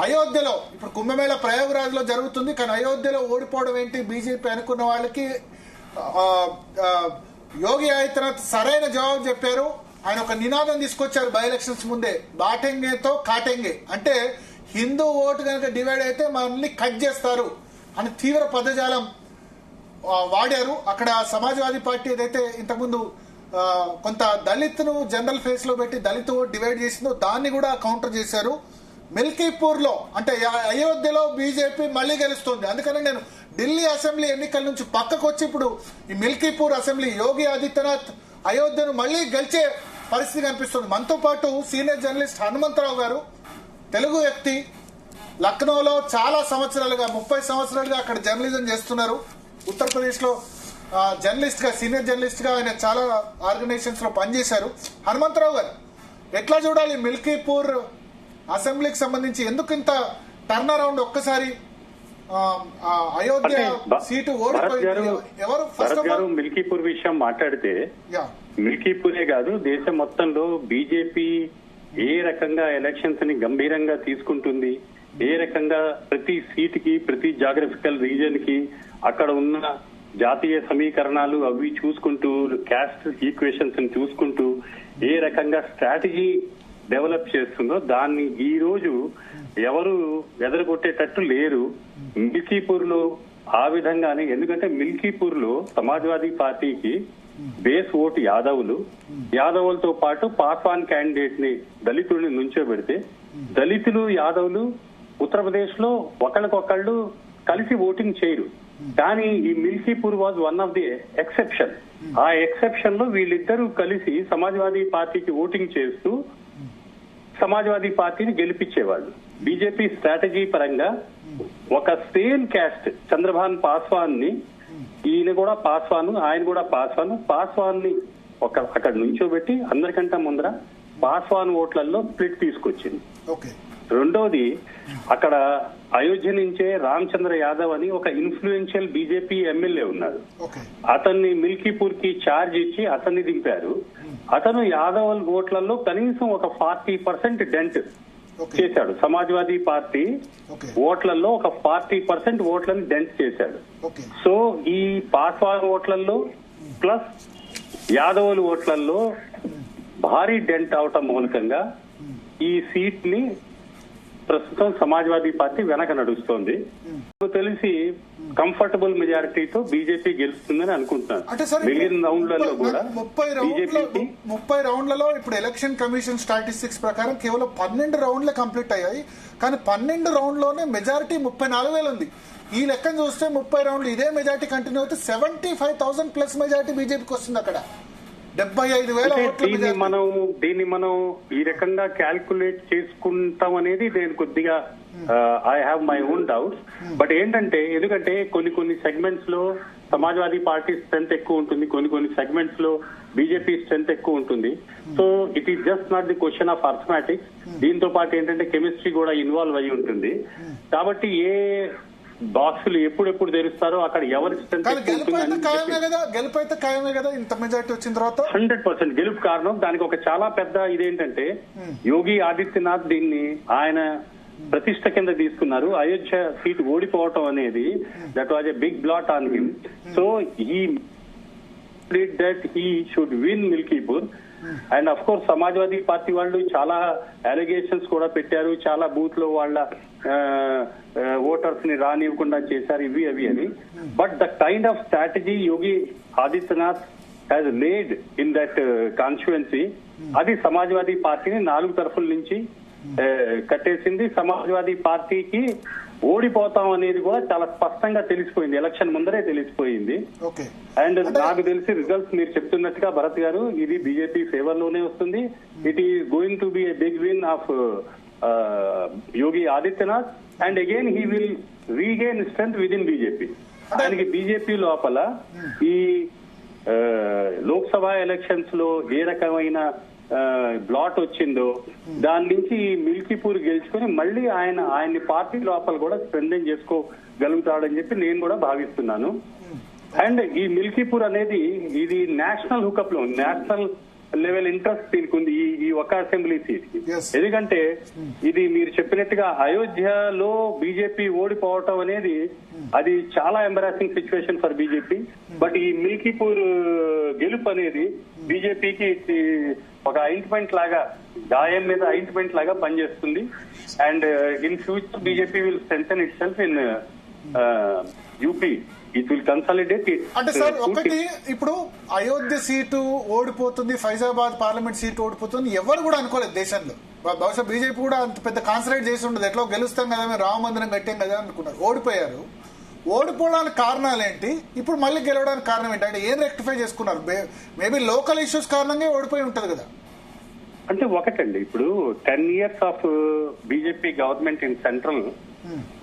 అయోధ్యలో ఇప్పుడు కుంభమేళ ప్రయాగరాజ్ లో జరుగుతుంది, కానీ అయోధ్యలో ఓడిపోవడం ఏంటి బీజేపీ అనుకున్న వాళ్ళకి యోగి ఆదిత్యనాథ్ సరైన జవాబు చెప్పారు. ఆయన ఒక నినాదం తీసుకొచ్చారు బై ఎలక్షన్స్ ముందే, బాటెంగేతో కాటెంగే, అంటే హిందూ ఓటు కనుక డివైడ్ అయితే మనల్ని కట్ చేస్తారు అని తీవ్ర పదజాలం వాడారు. అక్కడ సమాజ్వాదీ పార్టీ ఏదైతే ఇంతకుముందు కొంత దళిత్ను జనరల్ ఫేస్ లో పెట్టి దళిత్ ఓటు డివైడ్ చేసిందో దాన్ని కూడా కౌంటర్ చేశారు. మిల్కీపూర్ లో అంటే అయోధ్యలో బీజేపీ మళ్లీ గెలుస్తుంది. అందుకని నేను ఢిల్లీ అసెంబ్లీ ఎన్నికల నుంచి పక్కకు వచ్చి ఇప్పుడు ఈ మిల్కీపూర్ అసెంబ్లీ యోగి ఆదిత్యనాథ్ అయోధ్యను మళ్లీ గెలిచే పరిస్థితి కనిపిస్తుంది. మనతో పాటు సీనియర్ జర్నలిస్ట్ హనుమంతరావు గారు, తెలుగు వ్యక్తి, లక్నోలో చాలా సంవత్సరాలుగా 30 సంవత్సరాలుగా అక్కడ జర్నలిజం చేస్తున్నారు. ఉత్తరప్రదేశ్ లో జర్నలిస్ట్ గా, సీనియర్ జర్నలిస్ట్ గా ఆయన చాలా ఆర్గనైజేషన్స్ లో పనిచేశారు. హనుమంతరావు గారు, ఎట్లా చూడాలి మిల్కీపూర్ అసెంబ్లీకి సంబంధించి? ఎందుకు ఇంత టర్న్ అరౌండ్? ఒక్కసారి అయోధ్య సీటు ఓడిపోయింది. ఎవరు ఫస్ట్ ఆఫ్ ఆల్ మిల్కీపూర్ విషయం మాట్లాడితే, మిల్కీపూరే కాదు దేశం మొత్తంలో బీజేపీ ఏ రకంగా ఎలక్షన్స్ ని గంభీరంగా తీసుకుంటుంది, ఏ రకంగా ప్రతి సీట్ కి, ప్రతి జాగ్రఫికల్ రీజన్ కి అక్కడ ఉన్న జాతీయ సమీకరణాలు అవి చూసుకుంటూ, క్యాస్ట్ ఈక్వేషన్స్ ని చూసుకుంటూ ఏ రకంగా స్ట్రాటజీ డెవలప్ చేస్తుందో దాన్ని ఈ రోజు ఎవరు ఎదరగొట్టేటట్టు లేరు. మిల్కీపూర్ లో ఆ విధంగానే, ఎందుకంటే మిల్కీపూర్ లో సమాజ్వాదీ పార్టీకి బేస్ ఓటు యాదవులతో పాటు పాస్వాన్ క్యాండిడేట్ ని, దళితుల్ని నుంచోబెడితే దళితులు యాదవులు ఉత్తరప్రదేశ్ లో ఒకళ్ళకొకళ్ళు కలిసి ఓటింగ్ చేయరు. కానీ ఈ Milkipur was one of the exception. ఆ ఎక్సెప్షన్ లో వీళ్ళిద్దరూ కలిసి సమాజ్వాదీ పార్టీకి ఓటింగ్ చేస్తూ సమాజ్వాదీ పార్టీని గెలిపించేవాళ్ళు. బీజేపీ స్ట్రాటజీ పరంగా ఒక సేమ్ క్యాస్ట్ చంద్రబాబు పాస్వాన్ ని, ఈయన కూడా పాస్వాన్, ఆయన కూడా పాస్వాన్ ని అక్కడ నుంచోబెట్టి అందరికంటే ముందర పాస్వాన్ ఓట్లలో స్ప్లిట్ తీసుకొచ్చింది. రెండోది, అక్కడ అయోధ్య నుంచే రామచంద్ర యాదవ్ అని ఒక ఇన్ఫ్లుయెన్షియల్ బీజేపీ ఎమ్మెల్యే ఉన్నారు. అతన్ని మిల్కీపూర్ కి ఛార్జ్ ఇచ్చి అతన్ని దింపారు. అతను యాదవ్ ఓట్లలో కనీసం ఒక 40% డెంట్ చేశాడు. సమాజ్వాదీ పార్టీ ఓట్లలో ఒక 40% ఓట్లను డెంట్ చేశాడు. సో ఈ పాస్వాన్ ఓట్లలో ప్లస్ యాదవుల ఓట్లలో భారీ డెంట్ అవటం మూలకంగా ఈ సీట్ ని ప్రస్తుతం సమాజ్వాదీ పార్టీ వెనక నడుస్తోంది. తెలిసి కంఫర్టబుల్ మెజారిటీతో బీజేపీ గెలుస్తుందని అనుకుంటున్నాను. మిగిలిన రౌండ్లలో కూడా 30 రౌండ్లలో ఇప్పుడు ఎలక్షన్ కమిషన్ స్టాటిస్టిక్స్ ప్రకారం కేవలం 12 రౌండ్లే కంప్లీట్ అయ్యాయి. కానీ 12 రౌండ్లోనే మెజారిటీ 34,000 ఉంది. ఈ లెక్కను చూస్తే 30 రౌండ్లు ఇదే మెజారిటీ కంటిన్యూ అయితే 75,000 ప్లస్ మెజారిటీ బీజేపీకి వస్తుంది. అక్కడ 75,000 దీన్ని మనం ఈ రకంగా క్యాల్కులేట్ చేసుకుంటాం అనేది నేను కొద్దిగా I have my own doubts. But ఏంటంటే, ఎందుకంటే కొన్ని సెగ్మెంట్స్ లో సమాజ్వాదీ పార్టీ స్ట్రెంత్ ఎక్కువ ఉంటుంది, కొన్ని సెగ్మెంట్స్ లో బీజేపీ స్ట్రెంత్ ఎక్కువ ఉంటుంది. So it is just not the question of arithmetics. దీంతో పాటు ఏంటంటే కెమిస్ట్రీ కూడా ఇన్వాల్వ్ అయి ఉంటుంది. కాబట్టి ఏ బాక్సులు ఎప్పుడెప్పుడు తెరుస్తారో అక్కడ ఎవరి స్ట్రెంత్ 100% గెలుపు కారణం. దానికి ఒక చాలా పెద్ద ఇదేంటంటే, యోగి ఆదిత్యనాథ్ దీన్ని ఆయన ప్రతిష్ట కింద తీసుకున్నారు. అయోధ్య సీట్ ఓడిపోవటం అనేది that was a big blot on him. So he did that he should win Milkipur. And of course Samajwadi party వాళ్ళు చాలా అలిగేషన్స్ కూడా పెట్టారు, చాలా బూత్ లో వాళ్ళ ఓటర్స్ ని రానివ్వకుండా చేశారు, ఇవి అవి అని. But the kind of strategy Yogi Adityanath has laid in that constituency, అది సమాజ్వాదీ పార్టీని 4 తరఫుల నుంచి కట్టేసింది. సమాజ్వాదీ పార్టీకి ఓడిపోతాం అనేది కూడా చాలా స్పష్టంగా తెలిసిపోయింది, ఎలక్షన్ ముందరే తెలిసిపోయింది. అండ్ నాకు తెలిసి రిజల్ట్స్ మీరు చెప్తున్నట్టుగా భరత్ గారు, ఇది బీజేపీ ఫేవర్ లోనే వస్తుంది. It is going to be a big win of Yogi Adityanath. And again he will regain strength with in BJP. ఆయనకి బీజేపీ లోపల ఈ లోక్సభ ఎలక్షన్స్ లో ఏ రకమైన బ్లాట్ వచ్చిందో దాని నుంచి మిల్కీపూర్ గెలుచుకుని మళ్ళీ ఆయన్ని పార్టీ లోపల కూడా స్ట్రెంథెన్ చేసుకోగలుగుతాడని చెప్పి నేను కూడా భావిస్తున్నాను. అండ్ ఈ మిల్కీపూర్ అనేది ఇది నేషనల్ హుకప్ లో, నేషనల్ లెవెల్ ఇంట్రెస్ట్ దీనికి ఉంది ఈ ఒక అసెంబ్లీ సీట్ కి. Yes. ఎందుకంటే ఇది మీరు చెప్పినట్టుగా అయోధ్యలో బీజేపీ ఓడిపోవటం అనేది అది చాలా embarrassing situation for BJP. But ఈ మిల్కీపూర్ గెలుపు అనేది బీజేపీకి ఒక ఆయింట్మెంట్ లాగా, గాయం మీద ఆయింట్మెంట్ లాగా పనిచేస్తుంది. And in future BJP will strengthen it self in UP. It will consolidate. అంటే సార్ ఒకటి, ఇప్పుడు అయోధ్య సీటు ఓడిపోతుంది, ఫైజాబాద్ పార్లమెంట్ సీటు ఓడిపోతుంది ఎవరు కూడా అనుకోలేదు దేశంలో. బహుశా బీజేపీ కూడా అంత పెద్ద కాన్సన్ట్రేట్ చేసి ఉండదు, ఎట్లా గెలుస్తాం కదా, మేము రామ మందిరం కట్టాం కదా అనుకున్నారు. ఓడిపోయారు. ఓడిపోవడానికి కారణాలు ఏంటి, ఇప్పుడు మళ్ళీ గెలవడానికి కారణం ఏంటి, అంటే ఏం రెక్టిఫై చేసుకున్నారు? మేబీ లోకల్ ఇష్యూస్ కారణంగా ఓడిపోయి ఉంటది కదా. అంటే ఒకటండి, ఇప్పుడు 10 years of BJP government in central,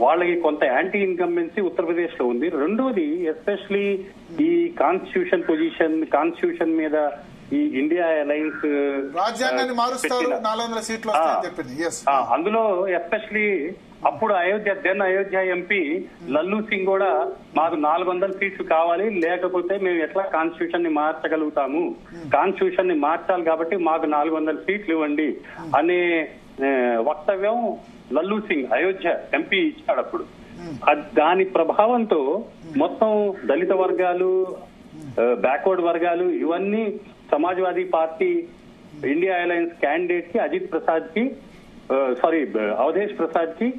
వాళ్ళకి కొంత యాంటీ ఇన్కంబెన్సీ ఉత్తరప్రదేశ్ లో ఉంది. రెండోది ఎస్పెషలీ ఈ కాన్స్టిట్యూషన్ మీద ఈ ఇండియా అలయన్స్ రాజ్యాంగాన్ని మారుస్తారు, 400 సీట్లు వస్తాయని చెప్పింది. అందులో ఎస్పెషలీ అప్పుడు అయోధ్య ఎంపీ లల్లు సింగ్ కూడా మాకు 400 సీట్లు కావాలి, లేకపోతే మేము ఎట్లా కాన్స్టిట్యూషన్ ని మార్చగలుగుతాము, కాన్స్టిట్యూషన్ ని మార్చాలి కాబట్టి మాకు 400 సీట్లు ఇవ్వండి అనే వక్తవ్యం లల్లు సింగ్ అయోధ్య ఎంపీ ఇచ్చాడు అప్పుడు. దాని ప్రభావంతో మొత్తం దళిత వర్గాలు, బ్యాక్వర్డ్ వర్గాలు ఇవన్నీ Samajwadi party India alliance candidate కి అజిత్ ప్రసాద్ కి అవధేష్ ప్రసాద్ కి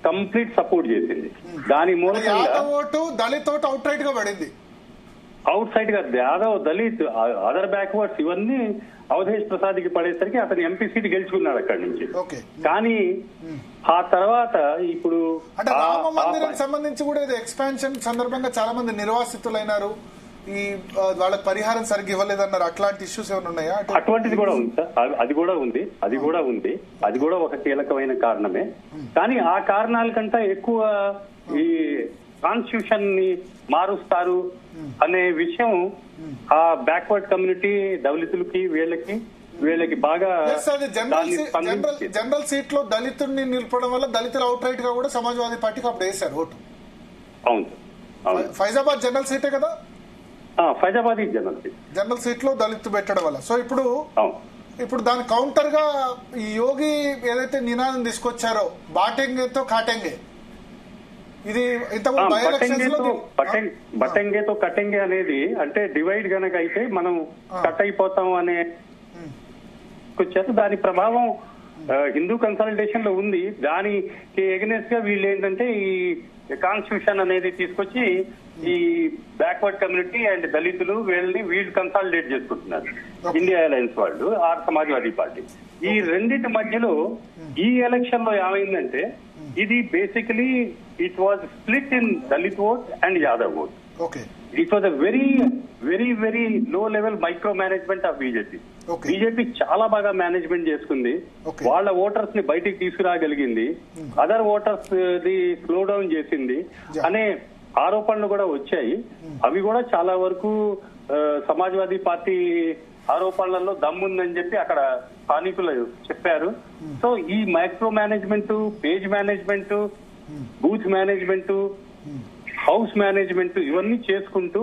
కంప్లీట్ సపోర్ట్ చేసింది. దాని మూలంగా vote Dalit vote out right గా పడింది. అవుట్ సైడ్ గా యాదవ్, దళిత్, అదర్ బ్యాక్వర్డ్స్ ఇవన్నీ అవధేష్ ప్రసాద్ కి పడేసరికి అతను ఎంపీ సీట్ గెలుచుకున్నాడు అక్కడి నుంచి. కానీ ఆ తర్వాత ఇప్పుడు అంటే రామ మందిరానికి సంబంధించి కూడా ఇది ఎక్స్పాన్షన్ సందర్భంగా చాలా మంది నిర్వాసితులైనారు, ఈ వాళ్ళకి పరిహారం సరిగ్గా ఇవ్వలేదన్నారు. అట్లాంటి ఇష్యూస్ ఏమైనా ఉన్నాయా? అటువంటిది కూడా ఉంది సార్, అది కూడా ఒక కీలకమైన కారణమే. కానీ ఆ కారణాల కంటే ఎక్కువ ఈ కాన్స్టిట్యూషన్ ని మారుస్తారు అనే విషయం ఆ బ్యాక్వర్డ్ కమ్యూనిటీ దళితులకి వీళ్ళకి బాగా జనరల్ సీట్ లో దళితుడిని నిలపడం వల్ల దళితులు అవుట్ రైట్ గా కూడా సమాజ్వాదీ పార్టీకి అప్పుడు వేశారు ఓటు. అవును, ఫైజాబాద్ జనరల్ సీటే కదా. ఫైజాబాద్ జనరల్ సీట్ లో దళితు పెట్టడం వల్ల. సో ఇప్పుడు దాని కౌంటర్ గా ఈ యోగి ఏదైతే నినాదం తీసుకొచ్చారో బాటెంగేతో కాటెంగే, ఇది బటెంగేతో కటెంగే అనేది అంటే డివైడ్ గనక అయితే మనం కట్ అయిపోతాం అనే వచ్చారు. దాని ప్రభావం హిందూ కన్సల్టేషన్ లో ఉంది. దానికి ఎగనెస్ట్ గా వీళ్ళు ఏంటంటే ఈ కాన్స్టిట్యూషన్ అనేది తీసుకొచ్చి ఈ బ్యాక్వర్డ్ కమ్యూనిటీ అండ్ దళితులు వీళ్ళు కన్సాలిడేట్ చేసుకుంటున్నారు. ఇండియా అలయన్స్ వాళ్ళు, ఆర్ సమాజ్వాదీ పార్టీ. ఈ రెండింటి మధ్యలో ఈ ఎలక్షన్ లో ఏమైందంటే ఇది basically it was split in Dalit vote and Yadav vote. It was a very very very low level micro management of BJP. BJP చాలా బాగా మేనేజ్మెంట్ చేసుకుంది, వాళ్ళ ఓటర్స్ ని బయటికి తీసుకురాగలిగింది, other voters the slow down చేసింది అనే ఆరోపణలు కూడా వచ్చాయి. అవి కూడా చాలా వరకు సమాజ్వాదీ పార్టీ ఆరోపణలలో దమ్ముందని చెప్పి అక్కడ స్థానికులు చెప్పారు. సో ఈ micro management, page management, booth management, house management ఇవన్నీ చేసుకుంటూ,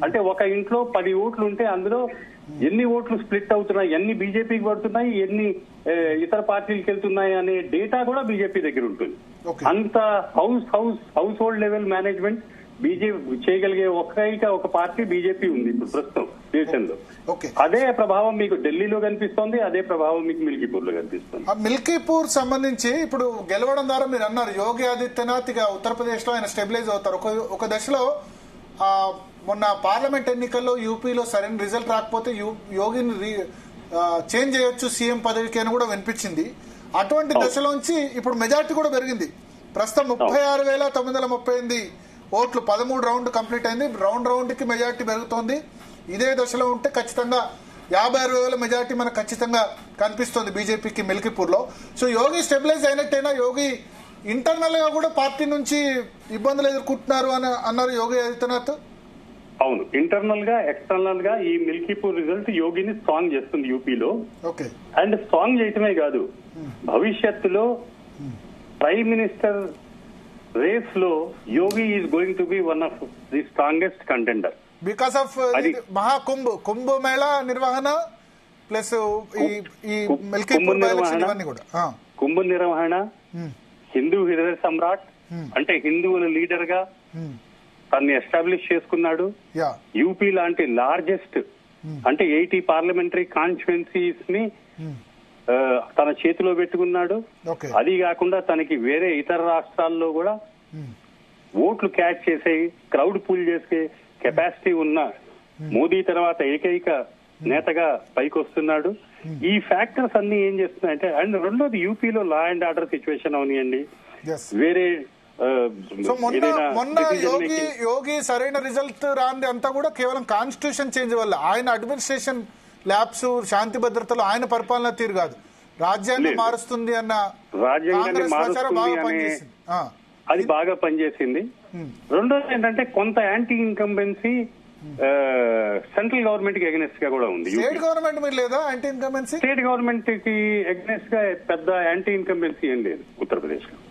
అంటే ఒక ఇంట్లో 10 ఓట్లు ఉంటే అందులో ఎన్ని ఓట్లు స్ప్లిట్ అవుతున్నాయి, ఎన్ని బీజేపీకి పడుతున్నాయి, ఎన్ని ఇతర పార్టీలకు వెళ్తున్నాయి అనే డేటా కూడా బీజేపీ దగ్గర ఉంటుంది. అంత house hold level management BJP చేయగలిగే ఒక పార్టీ బీజేపీ ఉంది ఇప్పుడు ప్రస్తుతం దేశంలో. అదే ప్రభావం మీకు ఢిల్లీలో కనిపిస్తోంది, అదే ప్రభావం మీకు మిల్కీపూర్ లో కనిపిస్తుంది. మిల్కీపూర్ సంబంధించి ఇప్పుడు గెలవడం ద్వారా మీరు అన్నారు యోగి ఆదిత్యనాథ్ ఇక ఉత్తరప్రదేశ్ లో ఆయన స్టెబిలైజ్ అవుతారు. ఒక దశలో మొన్న పార్లమెంట్ ఎన్నికల్లో యూపీలో సరైన రిజల్ట్ రాకపోతే యోగిని చేంజ్ చేయొచ్చు సీఎం పదవికి అని కూడా వినిపించింది. అటువంటి దశలోంచి ఇప్పుడు మెజార్టీ కూడా పెరిగింది. ప్రస్తుతం 36,938 ఓట్లు, 13 రౌండ్ కంప్లీట్ అయింది. రౌండ్ కి మెజార్టీ పెరుగుతోంది. ఇదే దశలో ఉంటే ఖచ్చితంగా 56,000 మెజార్టీ మనకు ఖచ్చితంగా కనిపిస్తుంది బీజేపీకి మిల్కీపూర్ లో. సో యోగి స్టెబిలైజ్ అయినట్టయినా యోగి ఇంటర్నల్ గా కూడా పార్టీ నుంచి ఇబ్బందులు ఎదుర్కొంటున్నారు అని అన్నారు యోగి ఆదిత్యనాథ్. అవును, ఇంటర్నల్ గా ఎక్స్టర్నల్ గా ఈ మిల్కీపూర్ రిజల్ట్ యోగిని స్ట్రాంగ్ చేస్తుంది యూపీలో. అండ్ స్ట్రాంగ్ చేయటమే కాదు, భవిష్యత్తులో ప్రైమ్ మినిస్టర్ రేస్ లో Yogi is going to be one of the strongest contender because of Kumbh Mela నిర్వహణ ప్లస్ ఈ మిల్కీపూర్ బై ఎలక్షన్ ఇవన్నీ కూడా కుంభ నిర్వహణ, హిందూ హృదయ సమ్రాట్ అంటే హిందువుల లీడర్ గా తన్ని ఎస్టాబ్లిష్ చేసుకున్నాడు. యూపీ లాంటి లార్జెస్ట్ అంటే 80 పార్లమెంటరీ కాన్స్టిట్యుయెన్సీస్ ని తన చేతిలో పెట్టుకున్నాడు. అది కాకుండా తనకి వేరే ఇతర రాష్ట్రాల్లో కూడా ఓట్లు క్యాచ్ చేసే, క్రౌడ్ పూల్ చేసే కెపాసిటీ ఉన్న మోదీ తర్వాత ఏకైక నేతగా పైకి వస్తున్నాడు. ఈ ఫ్యాక్టర్స్ అన్ని ఏం చేస్తున్నాయంటే, అండ్ రెండోది యూపీలో లా అండ్ ఆర్డర్ సిచ్యువేషన్ అవనియండి, వేరే మొన్న యోగి సరైన రిజల్ట్ రాంది అంతా కూడా కేవలం కాన్స్టిట్యూషన్ చేంజ్ వల్ల. ఆయన అడ్మినిస్ట్రేషన్ ల్యాబ్స్, శాంతి భద్రతలు ఆయన పరిపాలన తీరు కాదు, రాజ్యాంగం మారుస్తుంది అన్న రాజ్యాంగాన్ని మారుస్తుంది అది బాగా పనిచేసింది. రెండోది ఏంటంటే కొంత యాంటీ ఇన్కంబెన్సీ సెంట్రల్ గవర్నమెంట్ కి ఎగనెస్ట్ గా కూడా ఉంది. స్టేట్ గవర్నమెంట్ మీద లేదా యాంటీ ఇన్కంబెన్సీ? స్టేట్ గవర్నమెంట్ కి ఎగనెస్ట్ గా పెద్ద యాంటీ ఇన్కంబెన్సీ ఏం లేదు ఉత్తరప్రదేశ్ లో.